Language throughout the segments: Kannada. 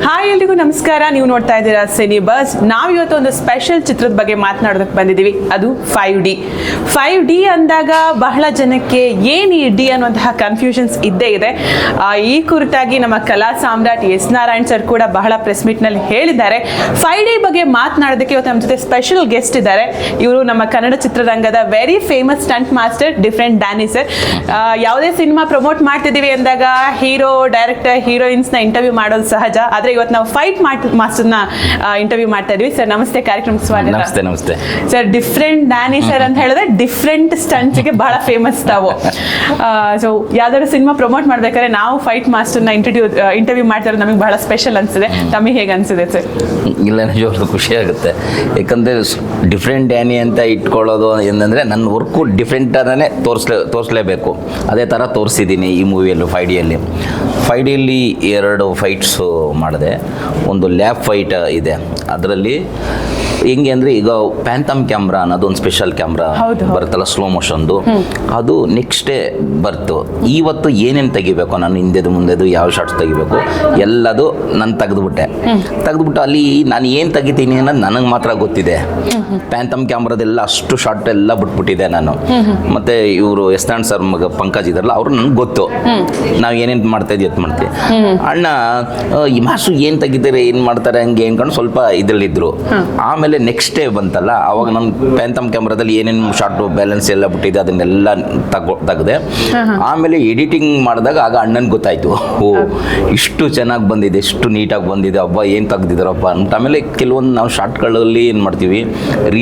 ಹಾಯ್ ಎಲ್ರಿಗೂ ನಮಸ್ಕಾರ. ನೀವು ನೋಡ್ತಾ ಇದ್ದೀರಾ ಸಿನಿ ಬಸ್. ನಾವು ಇವತ್ತು ಒಂದು ಸ್ಪೆಷಲ್ ಚಿತ್ರದ ಬಗ್ಗೆ ಮಾತನಾಡೋದಕ್ಕೆ ಬಂದಿದ್ದೀವಿ. ಅದು 5D. 5D ಅಂದಾಗ ಬಹಳ ಜನಕ್ಕೆ ಏನು ಈ ಡಿ ಅನ್ನುವಂತಹ ಕನ್ಫ್ಯೂಷನ್ಸ್ ಇದ್ದೇ ಇದೆ. ಈ ಕುರಿತಾಗಿ ನಮ್ಮ ಕಲಾ ಸಾಮ್ರಾಟ್ ಎಸ್ ನಾರಾಯಣ್ ಸರ್ ಕೂಡ ಬಹಳ ಪ್ರೆಸ್ ಮೀಟ್ನಲ್ಲಿ ಹೇಳಿದ್ದಾರೆ. 5D ಬಗ್ಗೆ ಮಾತನಾಡೋದಕ್ಕೆ ಇವತ್ತು ನಮ್ಮ ಜೊತೆ ಸ್ಪೆಷಲ್ ಗೆಸ್ಟ್ ಇದ್ದಾರೆ. ಇವರು ನಮ್ಮ ಕನ್ನಡ ಚಿತ್ರರಂಗದ very famous stunt master different Danny sir. ಯಾವುದೇ ಸಿನಿಮಾ ಪ್ರಮೋಟ್ ಮಾಡ್ತಿದ್ದೀವಿ ಅಂದಾಗ ಹೀರೋ, ಡೈರೆಕ್ಟರ್, ಹೀರೋಯಿನ್ಸ್ನ ಇಂಟರ್ವ್ಯೂ ಮಾಡೋದು ಸಹಜ. ಆದರೆ ಇವತ್ತು ನಾವು ಫೈಟ್ ಮಾಸ್ಟರ್ನ ಇಂಟರ್ವ್ಯೂ ಮಾಡ್ತಾ ಇದ್ವಿ. ಸರ್ ನಮಸ್ತೆ, ಕಾರ್ಯಕ್ರಮಕ್ಕೆ ಸ್ವಾಗತ. ನಮಸ್ತೆ. ನಮಸ್ತೆ ಸರ್. ಡಿಫ್ರೆಂಟ್ ಡ್ಯಾನಿ ಸರ್ ಅಂತ ಹೇಳಿದ್ರೆ ಡಿಫ್ರೆಂಟ್ ಸ್ಟಂಟ್ಸ್ಗೆ ಬಹಳ ಫೇಮಸ್ ತಾವು. ಸೊ ಯಾವ್ದಾದ್ರು ಸಿನಿಮಾ ಪ್ರಮೋಟ್ ಮಾಡ್ಬೇಕಾದ್ರೆ ನಾವು ಫೈಟ್ ಮಾಸ್ಟರ್ನ ಇಂಟರ್ವ್ಯೂ ಮಾಡ್ತಾರೆ, ನಮಗೆ ಬಹಳ ಸ್ಪೆಷಲ್ ಅನ್ಸಿದೆ. ತಮಗೆ ಹೇಗೆ ಅನ್ಸಿದೆ ಸರ್? ಇಲ್ಲ, ನಿಜವಾಗ್ಲೂ ಖುಷಿ ಆಗುತ್ತೆ. ಯಾಕಂದರೆ ಡಿಫ್ರೆಂಟ್ ಡ್ಯಾನಿ ಅಂತ ಇಟ್ಕೊಳ್ಳೋದು ಏನಂದರೆ ನನ್ನ ವರ್ಕು ಡಿಫ್ರೆಂಟ್ ಅನ್ನೇ ತೋರಿಸ್ಲೇಬೇಕು. ಅದೇ ಥರ ತೋರಿಸಿದ್ದೀನಿ ಈ ಮೂವಿಯಲ್ಲಿ. 5Dಯಲ್ಲಿ 2 ಫೈಟ್ಸು ಮಾಡಿದೆ. ಒಂದು ಲ್ಯಾಬ್ ಫೈಟ್ ಇದೆ. ಅದರಲ್ಲಿ ಹೆಂಗೆ ಅಂದರೆ ಈಗ ಪ್ಯಾಂಥಮ್ ಕ್ಯಾಮ್ರಾ ಅನ್ನೋದು ಒಂದು ಸ್ಪೆಷಲ್ ಕ್ಯಾಮ್ರಾ ಬರುತ್ತಲ್ಲ, ಸ್ಲೋ ಮೋಷನ್ದು. ಅದು ನೆಕ್ಸ್ಟ್ ಡೇ ಬರ್ತು. ಇವತ್ತು ಏನೇನು ತೆಗಿಬೇಕು, ನಾನು ಹಿಂದೆದು ಮುಂದೆದು ಯಾವ ಶಾರ್ಟ್ಸ್ ತೆಗಿಬೇಕು ಎಲ್ಲದು ನಾನು ತೆಗೆದುಬಿಟ್ಟು ಅಲ್ಲಿ ನಾನು ಏನು ತೆಗಿತೀನಿ ಅನ್ನೋದು ನನಗೆ ಮಾತ್ರ ಗೊತ್ತಿದೆ. ಪ್ಯಾಂಥಮ್ ಕ್ಯಾಮ್ರಾದೆಲ್ಲ ಅಷ್ಟು ಶಾರ್ಟ್ ಎಲ್ಲ ಬಿಟ್ಬಿಟ್ಟಿದೆ ನಾನು. ಮತ್ತು ಇವರು ಎಸ್ ನಾರಾಯಣ್ ಸರ್ ಮಗ ಪಂಕಜ್ ಇದಾರಲ್ಲ, ಅವರು ನನಗೆ ಗೊತ್ತು ನಾವು ಏನೇನು ಮಾಡ್ತಾಯಿದ್ವಿ ಅಂತ ಮಾಡ್ತೀವಿ. ಅಣ್ಣ ಈ ಮಾಸು ಏನು ತೆಗಿತಾರೆ, ಏನು ಮಾಡ್ತಾರೆ ಹಂಗೆ ಅನ್ಕೊಂಡು ಸ್ವಲ್ಪ ಇದರಲ್ಲಿದ್ದರು. ಆಮೇಲೆ ನೆಕ್ಸ್ಟ್ ಡೇ ಬಂತಲ್ಲ, ಅವಾಗ ನಮ್ಮ ಪ್ಯಾಂಥಮ್ ಕ್ಯಾಮ್ರಾದಲ್ಲಿ ಏನೇನು ಶಾರ್ಟು ಬ್ಯಾಲೆನ್ಸ್ ಎಲ್ಲ ಬಿಟ್ಟಿದೆ ಅದನ್ನೆಲ್ಲ ತೆಗೆದೆ. ಆಮೇಲೆ ಎಡಿಟಿಂಗ್ ಮಾಡಿದಾಗ ಆಗ ಅಣ್ಣನಿಗೆ ಗೊತ್ತಾಯಿತು, ಓ ಇಷ್ಟು ಚೆನ್ನಾಗಿ ಬಂದಿದೆ, ಇಷ್ಟು ನೀಟಾಗಿ ಬಂದಿದೆ, ಹಬ್ಬ ಏನು ತೆಗ್ದಿದ್ದಾರಪ್ಪ ಅಂತ. ಆಮೇಲೆ ಕೆಲವೊಂದು ನಾವು ಶಾರ್ಟ್ಗಳಲ್ಲಿ ಏನು ಮಾಡ್ತೀವಿ,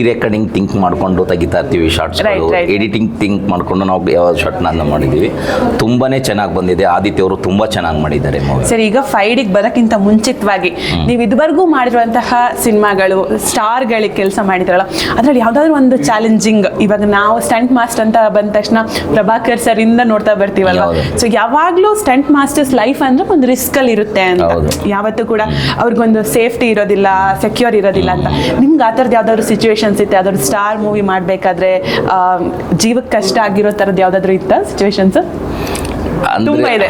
ರೆಕಾರ್ಡಿಂಗ್ ಥಿಂಕ್ ಮಾಡಿಕೊಂಡು ತೆಗಿತಾ ಇರ್ತೀವಿ ಶಾರ್ಟ್ಸ್ಗಳು. ಎಡಿಟಿಂಗ್ ಥಿಂಕ್ ಮಾಡಿಕೊಂಡು ನಾವು ಯಾವ ಶಾರ್ಟ್ನ ಮಾಡಿದ್ದೀವಿ. ತುಂಬಾ ಚೆನ್ನಾಗಿ ಬಂದಿದೆ. ಆದಿತ್ಯ ಅವರು ತುಂಬ ಚೆನ್ನಾಗಿ ಮಾಡಿದ್ದಾರೆ. ಸರ್, ಈಗ 5Dಗೆ ಬರೋಕ್ಕಿಂತ ಮುಂಚಿತವಾಗಿ ನೀವು ಇದುವರೆಗೂ ಮಾಡಿರುವಂತಹ ಸಿನಿಮಾಗಳು, ಸ್ಟಾರ್ಗಳಿಗೆ ಕೆಲಸ ಮಾಡಿದ್ರಲ್ಲ, ಅದರಲ್ಲಿ ಯಾವುದಾದ್ರೂ ಒಂದು ಚಾಲೆಂಜಿಂಗ್, ಇವಾಗ ನಾವು ಸ್ಟಂಟ್ ಮಾಸ್ಟರ್ ಅಂತ ಬಂದ ತಕ್ಷಣ ಪ್ರಭಾಕರ್ ಸರ್ ಇಂದ ನೋಡ್ತಾ ಬರ್ತೀವಲ್ಲ, ಸೊ ಯಾವಾಗಲೂ ಸ್ಟಂಟ್ ಮಾಸ್ಟರ್ಸ್ ಲೈಫ್ ಅಂದ್ರೆ ಒಂದು ರಿಸ್ಕ್ ಅಲ್ಲಿ ಇರುತ್ತೆ ಅಂತ. ಯಾವತ್ತೂ ಕೂಡ ಅವ್ರಿಗೊಂದು ಸೇಫ್ಟಿ ಇರೋದಿಲ್ಲ, ಸೆಕ್ಯೂರ್ ಇರೋದಿಲ್ಲ ಅಂತ. ನಿಮ್ಗೆ ಆ ಥರದ್ದು ಯಾವ್ದಾದ್ರು ಸಿಚುವೇಶನ್ಸ್ ಇತ್ತು? ಯಾವ್ದಾದ್ರು ಸ್ಟಾರ್ ಮೂವಿ ಮಾಡಬೇಕಾದ್ರೆ ಜೀವಕ್ಕೆ ಕಷ್ಟ ಆಗಿರೋ ಥರದ್ದು ಯಾವ್ದಾದ್ರು ಇತ್ತ ಸಿಚುವೇಶನ್ಸ್? ತುಂಬ ಇದೆ.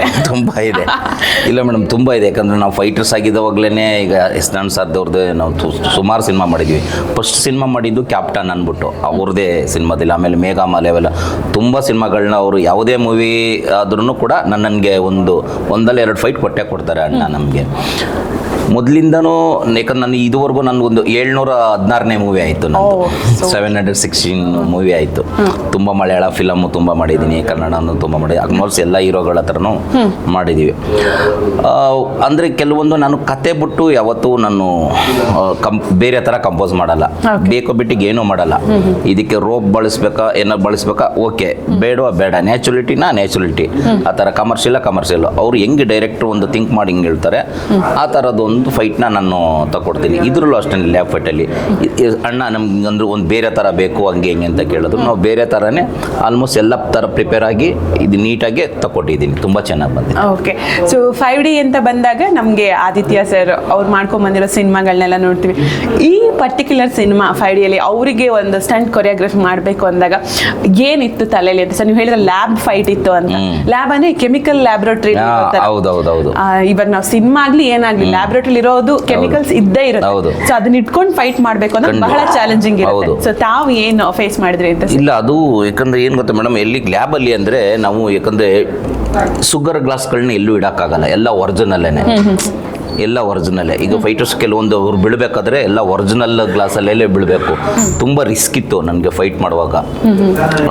ಇಲ್ಲ ಮೇಡಮ್, ತುಂಬ ಇದೆ. ಯಾಕಂದರೆ ನಾವು ಫೈಟರ್ಸ್ ಆಗಿದ್ದಾವಾಗಲೇ ಈಗ ಎಸ್ ನಾರಾಯಣ್ ಸರ್ದವ್ರದ್ದೇ ನಾವು ಸುಮಾರು ಸಿನಿಮಾ ಮಾಡಿದ್ವಿ. ಫಸ್ಟ್ ಸಿನಿಮಾ ಮಾಡಿದ್ದು ಕ್ಯಾಪ್ಟನ್ ಅಂದ್ಬಿಟ್ಟು, ಅವ್ರದ್ದೇ ಸಿನಿಮಾದಲ್ಲಿ. ಆಮೇಲೆ ಮೇಘಮಾಲೆ ಅವೆಲ್ಲ ತುಂಬ ಸಿನಿಮಾಗಳನ್ನ ಅವರು ಯಾವುದೇ ಮೂವಿ ಆದ್ರೂ ಕೂಡ ನನಗೆ ಒಂದಲ್ಲ 2 ಫೈಟ್ ಕೊಡ್ತಾರೆ ಅಣ್ಣ ನಮಗೆ ಮೊದಲಿಂದನೂ. ಯಾಕಂದ್ರೆ ನಾನು ಇದುವರೆಗೂ ನನಗೊಂದು 716ನೇ ಮೂವಿ ಆಯಿತು. ನಾನು 716 ಮೂವಿ ಆಯಿತು. ತುಂಬ ಮಲಯಾಳ ಫಿಲಮು ತುಂಬ ಮಾಡಿದ್ದೀನಿ, ಕನ್ನಡನೂ ತುಂಬ ಮಾಡಿದ್ದೀನಿ. ಆಲ್ಮೋಸ್ಟ್ ಎಲ್ಲ ಹೀರೋಗಳ ಹತ್ರನೂ ಮಾಡಿದ್ದೀವಿ. ಅಂದರೆ ಕೆಲವೊಂದು ನಾನು ಕತೆ ಬಿಟ್ಟು ಯಾವತ್ತೂ ನಾನು ಬೇರೆ ಥರ ಕಂಪೋಸ್ ಮಾಡಲ್ಲ. ಬೇಕೋ ಬಿಟ್ಟಿಗೆ ಏನೂ ಮಾಡಲ್ಲ. ಇದಕ್ಕೆ ರೋಪ್ ಬಳಸ್ಬೇಕಾ ಓಕೆ, ಬೇಡ ನ್ಯಾಚುರಲಿಟಿ ಆ ಥರ. ಕಮರ್ಷಿಯಲ್ ಅವ್ರು ಹೆಂಗೆ ಡೈರೆಕ್ಟ್ರು ಒಂದು ಥಿಂಕ್ ಮಾಡಿ ಹಿಂಗೆ ಹೇಳ್ತಾರೆ, ಆ ಥರದ್ದು ಒಂದು ಫೈಟ್ನ ನಾನು ತಗೊಡ್ತೀನಿ. ಇದರಲ್ಲೂ ಅಷ್ಟೇ ಲ್ಯಾಬ್ ಫೈಟಲ್ಲಿ ಅಣ್ಣ ನಮ್ಗೆ ಅಂದ್ರೆ ಒಂದು ಬೇರೆ ಥರ ಬೇಕು ಹಂಗೆ ಹೆಂಗೆ ಅಂತ ಕೇಳಿದ್ರು. ನಾವು ಬೇರೆ ಥರನೇ ಆಲ್ಮೋಸ್ಟ್ ಎಲ್ಲ ಥರ ಪ್ರಿಪೇರ್ ಆಗಿ ಇದು ನೀಟಾಗಿ ತಗೊಟ್ಟಿದ್ದೀನಿ. ತುಂಬ ಚೆನ್ನಾಗಿ ಬಂದಿದೆ. ಓಕೆ. ಸೊ 5D ಅಂತ ಬಂದಾಗ ನಮಗೆ ಆದಿತ್ಯ ಸರ್ ಅವ್ರು ಮಾಡ್ಕೊಂಡ್ಬಂದಿರೋ ಸಿನಿಮಾಗಳನ್ನೆಲ್ಲ ನೋಡ್ತೀವಿ. ಈ ಪರ್ಟಿಕ್ಯುಲರ್ ಸಿನಿಮಾ 5Dಯಲ್ಲಿ ಅವರಿಗೆ ಒಂದು ಸ್ಟಂಟ್ ಕೊರಿಯೋಗ್ರಫಿ ಮಾಡಬೇಕು ಅಂದಾಗ ಏನಿತ್ತು ತಲೆಯಲ್ಲಿ ಅಂತ ಸರ್? ನೀವು ಹೇಳಿದ್ರೆ ಲ್ಯಾಬ್ ಫೈಟ್ ಇತ್ತು ಅಂತ. ಲ್ಯಾಬ್ ಅಂದರೆ ಕೆಮಿಕಲ್ ಲ್ಯಾಬ್ರೋಟರಿ. ಹೌದೌದು. ಇವಾಗ ನಾವು ಸಿನಿಮಾ ಆಗಲಿ ಏನಾಗಲಿ ಲ್ಯಾಬ್ರೋಟರಿ ಇರೋದು ಕೆಮಿಕಲ್ಸ್ ಇದ್ದೇ ಇರುತ್ತೆ. ಸೊ ಅದನ್ನ ಇಟ್ಕೊಂಡು ಫೈಟ್ ಮಾಡಬೇಕು ಅಂದ್ರೆ ಬಹಳ ಚಾಲೆಂಜಿಂಗ್ ಇರುತ್ತೆ. ಸೊ ತಾವು ಏನು ಫೇಸ್ ಮಾಡಿದ್ರಿ ಅಂತ? ಇಲ್ಲ, ಅದು ಯಾಕಂದ್ರೆ ಏನು ಗೊತ್ತಾ ಮೇಡಮ್, ಎಲ್ಲಿ ಲ್ಯಾಬಲ್ಲಿ ಅಂದರೆ ನಾವು ಯಾಕಂದರೆ ಶುಗರ್ ಗ್ಲಾಸ್ಗಳನ್ನ ಎಲ್ಲೂ ಇಡೋಕ್ಕಾಗಲ್ಲ. ಎಲ್ಲ ಒರಿಜಿನಲ್ಲೇ. ಈಗ ಫೈಟರ್ಸ್ ಕೆಲವೊಂದು ಅವ್ರು ಬೀಳಬೇಕಾದ್ರೆ ಎಲ್ಲ ಒರಿಜಿನಲ್ ಗ್ಲಾಸಲ್ಲೇ ಬೀಳಬೇಕು. ತುಂಬ ರಿಸ್ಕ್ ಇತ್ತು ನನಗೆ ಫೈಟ್ ಮಾಡುವಾಗ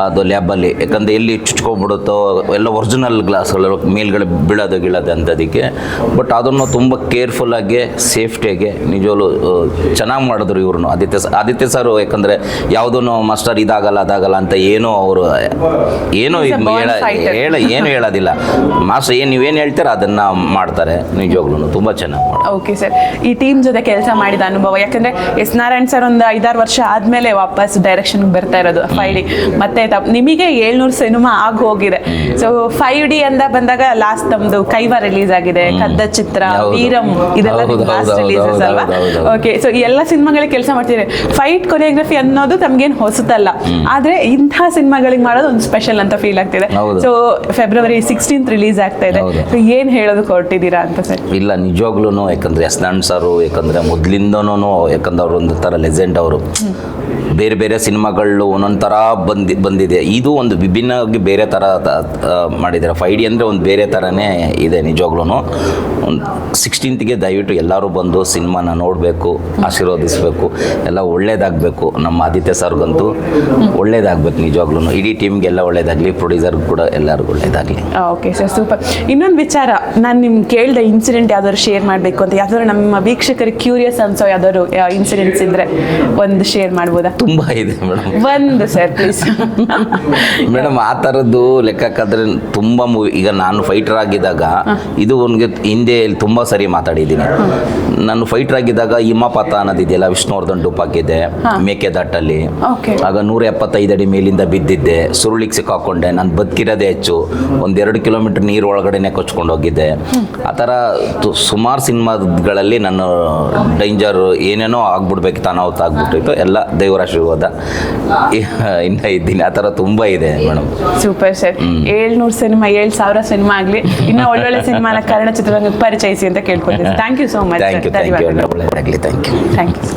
ಅದು ಲ್ಯಾಬಲ್ಲಿ. ಯಾಕಂದರೆ ಎಲ್ಲಿ ಚುಚ್ಕೊಬಿಡುತ್ತೋ, ಎಲ್ಲ ಒರಿಜಿನಲ್ ಗ್ಲಾಸ್ಗಳು ಮೇಲ್ಗಡೆ ಬೀಳೋದು ಅಂಥದಕ್ಕೆ. ಬಟ್ ಅದನ್ನು ತುಂಬ ಕೇರ್ಫುಲ್ಲಾಗಿ ಸೇಫ್ಟಿಯಾಗಿ ನಿಜವೂ ಚೆನ್ನಾಗಿ ಮಾಡಿದ್ರು ಇವ್ರು. ಆದಿತ್ಯ ಸರ್ ಯಾಕಂದರೆ ಯಾವುದೂ ಮಾಸ್ಟರ್ ಅದಾಗಲ್ಲ ಅಂತ ಏನೂ ಅವರು ಏನು ಹೇಳೋದಿಲ್ಲ. ಮಾಸ್ಟರ್ ನೀವೇನು ಹೇಳ್ತಾರೆ ಅದನ್ನು ಮಾಡ್ತಾರೆ. ನಿಜವಾಗ್ಲೂ ತುಂಬ ಚೆನ್ನಾಗಿ. ಓಕೆ ಸರ್, ಈ ಟೀಮ್ ಜೊತೆ ಕೆಲಸ ಮಾಡಿದ ಅನುಭವ, ಯಾಕಂದ್ರೆ ಎಸ್ ನಾರಾಯಣ್ ಸರ್ ಒಂದು 5-6 ವರ್ಷ ಆದ್ಮೇಲೆ ವಾಪಸ್ ಡೈರೆಕ್ಷನ್ ಬರ್ತಾ ಇರೋದು 5D. ಮತ್ತೆ ನಿಮಗೆ 700 ಸಿನಿಮಾ ಆಗಿ ಹೋಗಿದೆ. ಸೊ 5D ಅಂತ ಬಂದಾಗ ಲಾಸ್ಟ್ ನಮ್ದು ಕೈವ ರಿಲೀಸ್ ಆಗಿದೆ, ಕದ್ದ ಚಿತ್ರ, ವೀರಂ, ಇದೆಲ್ಲ ಲಾಸ್ಟ್ ರಿಲೀಸಸ್ ಅಲ್ವಾ? ಓಕೆ. ಸೊ ಈ ಎಲ್ಲ ಸಿನಿಮಾಗಳಿಗೆ ಕೆಲಸ ಮಾಡ್ತಿದ್ರೆ ಫೈಟ್ ಕೊರಿಯೋಗ್ರಫಿ ಅನ್ನೋದು ತಮ್ಗೇನು ಹೊಸತಲ್ಲ, ಆದ್ರೆ ಇಂಥ ಸಿನಿಮಾಗಳಿಗೆ ಮಾಡೋದು ಒಂದು ಸ್ಪೆಷಲ್ ಅಂತ ಫೀಲ್ ಆಗ್ತಿದೆ. ಸೊ February 16th ರಿಲೀಸ್ ಆಗ್ತಾ ಇದೆ. ಏನ್ ಹೇಳೋದಕ್ಕೆ ಹೊರಟಿದ್ದೀರಾ ಅಂತ ಸರ್? ಇಲ್ಲ, ನಿಜವಾಗ್ಲೂ ನಿಜವಾಗ್ಲೂ ಯಾಕಂದರೆ ಎಸ್ ನಾರಾಯಣ್ ಸರು ಯಾಕಂದರೆ ಮೊದಲಿಂದನೂ ಯಾಕಂದ್ರೆ ಅವರು ಒಂದು ಥರ ಲೆಜೆಂಡ್ ಅವರು. ಬೇರೆ ಬೇರೆ ಸಿನಿಮಾಗಳು ಒಂದೊಂದು ಥರ ಬಂದಿದೆ. ಇದು ಒಂದು ವಿಭಿನ್ನವಾಗಿ ಬೇರೆ ಥರ ಮಾಡಿದ್ದಾರೆ. 5D ಅಂದರೆ ಒಂದು ಬೇರೆ ಥರನೇ ಇದೆ ನಿಜವಾಗ್ಲೂ. ಒಂದು 16th ದಯವಿಟ್ಟು ಎಲ್ಲರೂ ಬಂದು ಸಿನಿಮಾನ ನೋಡಬೇಕು, ಆಶೀರ್ವದಿಸಬೇಕು, ಎಲ್ಲ ಒಳ್ಳೇದಾಗಬೇಕು. ನಮ್ಮ ಆದಿತ್ಯ ಸರ್ಗಂತೂ ಒಳ್ಳೇದಾಗಬೇಕು ನಿಜವಾಗ್ಲೂ. ಇಡೀ ಟೀಮ್ಗೆಲ್ಲ ಒಳ್ಳೇದಾಗಲಿ, ಪ್ರೊಡ್ಯೂಸರ್ಗೂ ಕೂಡ ಎಲ್ಲರಿಗೂ ಒಳ್ಳೇದಾಗಲಿ. Okay sir, super. ಇನ್ನೊಂದು ವಿಚಾರ, ನಾನು ನಿಮ್ಗೆ ಕೇಳಿದ ಇನ್ಸಿಡೆಂಟ್ ಯಾವ್ದಾದ್ರು ಶೇರ್ ಮಾಡಬೇಕು ಅಂತ, ಯಾವ್ದಾದ್ರು ನಮ್ಮ ವೀಕ್ಷಕರಿಗೆ ಕ್ಯೂರಿಯಸ್ ಅನ್ಸೋ ಯಾವ್ದಾದ್ರು ಇನ್ಸಿಡೆಂಟ್ಸ್ ಇದ್ರೆ ಒಂದು ಶೇರ್ ಮಾಡ್ಬೋದಾ? ತುಂಬ ಇದೆ ಮೇಡಮ್. ಒಂದು ಸರ್ ಪ್ಲೀಸ್. ಮೇಡಮ್ ಆ ಥರದ್ದು ಲೆಕ್ಕಕ್ಕಾದ್ರೆ ತುಂಬ ಮೂವಿ. ಈಗ ನಾನು ಫೈಟರ್ ಆಗಿದ್ದಾಗ ಇದು ಅವನಿಗೆ ಹಿಂದೆ ತುಂಬ ಸರಿ ಮಾತಾಡಿದ್ದೀನಿ. ನಾನು ಫೈಟರ್ ಆಗಿದ್ದಾಗ ಹಿಮಪಾತ ಅನ್ನೋದಿದೆಯಲ್ಲ, ವಿಷ್ಣುವರ್ಧನ್ ಡೂಪ್ ಹಾಕಿದ್ದೆ ಮೇಕೆದಾಟಲ್ಲಿ. ಆಗ 175 ಅಡಿ ಮೇಲಿಂದ ಬಿದ್ದಿದ್ದೆ, ಸುರುಳಿಗೆ ಸಿಕ್ಕಾಕೊಂಡೆ. ನಾನು ಬದುಕಿರೋದೇ ಹೆಚ್ಚು, 1-2 ಕಿಲೋಮೀಟರ್ ನೀರು ಒಳಗಡೆನೆ ಕೊಚ್ಕೊಂಡು ಹೋಗಿದ್ದೆ. ಆ ಥರ ಸುಮಾರು ಸಿನಿಮಾಗಳಲ್ಲಿ ನಾನು ಡೇಂಜರ್ ಏನೇನೋ ಆಗ್ಬಿಡ್ಬೇಕಿತ್ತು, ಅನಾಹುತ ಆಗ್ಬಿಟ್ಟಿತ್ತು. ಎಲ್ಲ ದೇವರ ಆಶೀರ್ವಾದ ಇನ್ನ ಇದ್ದೀನಿ. ಆ ಥರ ತುಂಬ ಇದೆ madam. Super sir. 700 cinema, 7000 cinema ಆಗಲಿ, ಇನ್ನೂ ಒಳ್ಳೊಳ್ಳೆ ಸಿನಿಮಾನ ಕನ್ನಡ ಚಿತ್ರರಂಗಕ್ಕೆ ಪರಿಚಯಿಸಿ ಅಂತ ಕೇಳ್ಕೊತೀನಿ. Thank you so much. Thank you. ಒಳ್ಳೆಯದಾಗಲಿ. Thank you.